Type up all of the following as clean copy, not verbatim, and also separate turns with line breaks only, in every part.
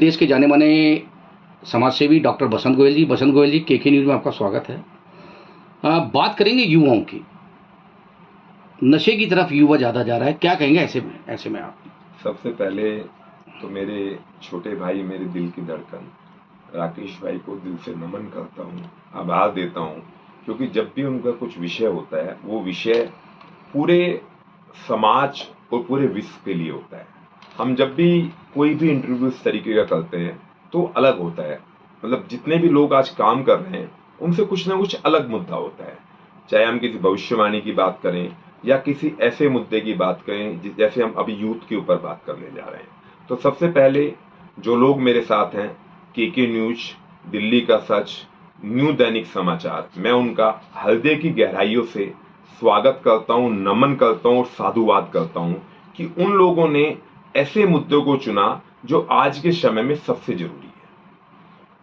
देश के जाने माने समाज सेवी डॉक्टर बसंत गोयल जी। बसंत गोयल जी, केके न्यूज़ में आपका स्वागत है। बात करेंगे युवाओं की। नशे की तरफ युवा ज़्यादा जा रहा है, क्या कहेंगे ऐसे में आप?
सबसे पहले तो मेरे छोटे भाई, मेरे दिल की धड़कन राकेश भाई को दिल से नमन करता हूँ, आभार देता हूँ, क्योंकि जब भी उनका कुछ विषय होता है वो विषय पूरे समाज और पूरे विश्व के लिए होता है। हम जब भी कोई भी इंटरव्यू इस तरीके का करते हैं तो अलग होता है। मतलब जितने भी लोग आज काम कर रहे हैं उनसे कुछ ना कुछ अलग मुद्दा होता है, चाहे हम किसी भविष्यवाणी की बात करें या किसी ऐसे मुद्दे की बात करें जैसे हम अभी यूथ के ऊपर बात करने जा रहे हैं। तो सबसे पहले जो लोग मेरे साथ हैं, केके न्यूज, दिल्ली का सच, न्यू दैनिक समाचार, मैं उनका हृदय की गहराइयों से स्वागत करता हूं, नमन करता हूं और साधुवाद करता हूं कि उन लोगों ने ऐसे मुद्दों को चुना जो आज के समय में सबसे जरूरी है।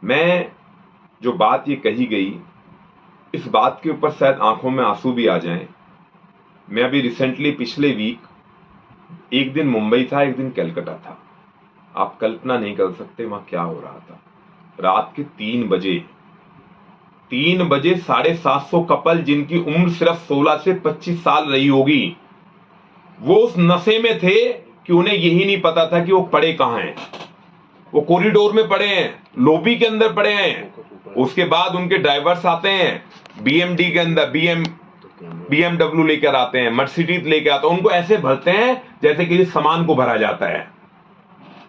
मैं जो बात ये कही गई, इस बात के ऊपर शायद आंखों में आंसू भी आ जाएं। मैं अभी रिसेंटली पिछले वीक एक दिन मुंबई था, एक दिन कलकत्ता था। आप कल्पना नहीं कर सकते वहां क्या हो रहा था। रात के 3 बजे 750 कपल जिनकी उम्र सिर्फ 16 से 25 साल रही होगी, वो उस नशे में थे कि उन्हें यही नहीं पता था कि वो पड़े कहां हैं। वो कॉरिडोर में पड़े हैं, लॉबी के अंदर पड़े हैं। उसके बाद उनके ड्राइवर्स आते हैं बीएमडी के अंदर, बीएमडब्ल्यू लेकर आते हैं, मर्सिडीज लेकर आते हैं, उनको ऐसे भरते हैं जैसे किसी सामान को भरा जाता है।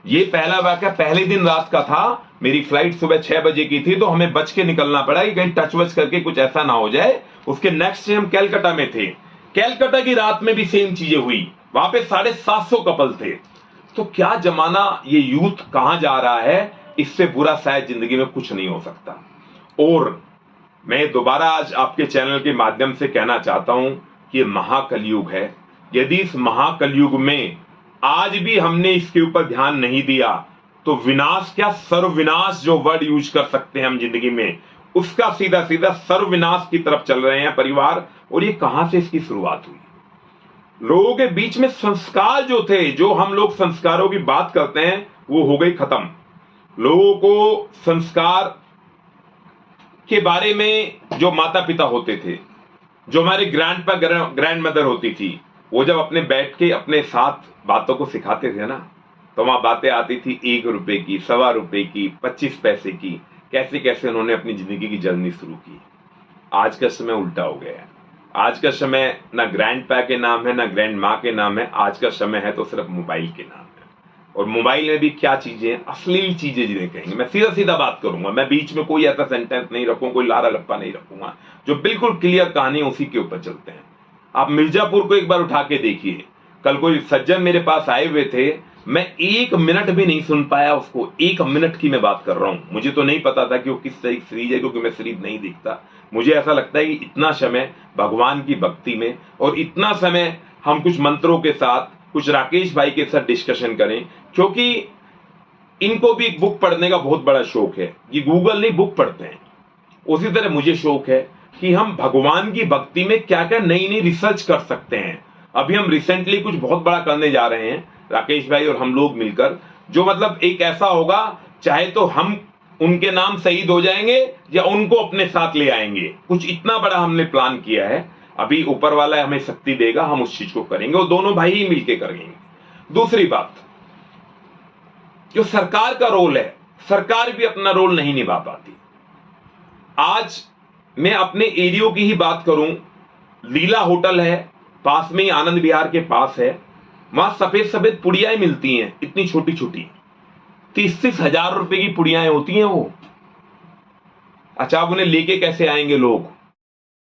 ये पहला वाकया पहले दिन रात का था। मेरी फ्लाइट सुबह 6 बजे की थी, तो हमें बच के निकलना पड़ा कि कहीं टच वच करके कुछ ऐसा ना हो जाए। उसके नेक्स्ट डे हम कलकत्ता में थे। कलकत्ता की रात में भी सेम चीजें हुई, वहां पे 750 कपल थे। तो क्या जमाना, ये यूथ कहां जा रहा है, इससे बुरा शायद जिंदगी में कुछ नहीं हो सकता। और मैं दोबारा आज आपके चैनल के माध्यम से कहना चाहता हूं कि ये महाकलयुग है। यदि इस महाकलयुग में आज भी हमने इसके ऊपर ध्यान नहीं दिया तो विनाश क्या, सर्वविनाश जो वर्ड यूज कर सकते हैं हम जिंदगी में, उसका सीधा सीधा सर्वविनाश की तरफ चल रहे हैं परिवार। और ये कहां से इसकी शुरुआत हुई? लोगों के बीच में संस्कार जो थे, जो हम लोग संस्कारों की बात करते हैं, वो हो गई खत्म। लोगों को संस्कार के बारे में जो माता पिता होते थे, जो हमारे ग्रैंड मदर होती थी, वो जब अपने बैठ के अपने साथ बातों को सिखाते थे ना, तो वहां बातें आती थी 1 रुपए की, 1.25 रुपए की, 25 पैसे की। कैसे कैसे उन्होंने अपनी जिंदगी की जर्नी शुरू की। आज का समय उल्टा हो गया है। आज का समय ना ग्रैंड पा के नाम है, ना ग्रैंड माँ के नाम है। आज का समय है तो सिर्फ मोबाइल के नाम है। और मोबाइल में भी क्या चीजें, अश्लील चीजें जिन्हें कहेंगे। मैं सीधा सीधा बात करूंगा, मैं बीच में कोई ऐसा सेंटेंस नहीं रखूंगा, कोई लारा लप्पा नहीं रखूंगा। जो बिल्कुल क्लियर कहानी उसी के ऊपर चलते हैं। आप मिर्जापुर को एक बार उठा के देखिए। कल कोई सज्जन मेरे पास आए हुए थे, मैं 1 मिनट भी नहीं सुन पाया उसको। 1 मिनट की मैं बात कर रहा हूं। मुझे तो नहीं पता था कि वो किस तरह सीरीज है, क्योंकि मैं सीरीज नहीं देखता। मुझे ऐसा लगता है कि इतना समय भगवान की भक्ति में और इतना समय हम कुछ मंत्रों के साथ, कुछ राकेश भाई के साथ डिस्कशन करें, क्योंकि इनको भी एक बुक पढ़ने का बहुत बड़ा शौक है। ये गूगल नहीं, बुक पढ़ते हैं। उसी तरह मुझे शौक है कि हम भगवान की भक्ति में क्या क्या नई नई रिसर्च कर सकते हैं। अभी हम रिसेंटली कुछ बहुत बड़ा करने जा रहे हैं, राकेश भाई और हम लोग मिलकर, जो मतलब एक ऐसा होगा, चाहे तो हम उनके नाम शहीद हो जाएंगे या उनको अपने साथ ले आएंगे। कुछ इतना बड़ा हमने प्लान किया है। अभी ऊपर वाला हमें शक्ति देगा, हम उस चीज को करेंगे और दोनों भाई ही मिलकर करेंगे। दूसरी बात, जो सरकार का रोल है, सरकार भी अपना रोल नहीं निभा पाती। आज मैं अपने एरियो की ही बात करूं, लीला होटल है पास में ही, आनंद विहार के पास है। वहां सफेद सफेद पुड़ियाएं मिलती हैं, इतनी छोटी छोटी, 30-30 हजार रुपए की पुड़ियाएं होती हैं वो। अच्छा, अब उन्हें लेके कैसे आएंगे लोग?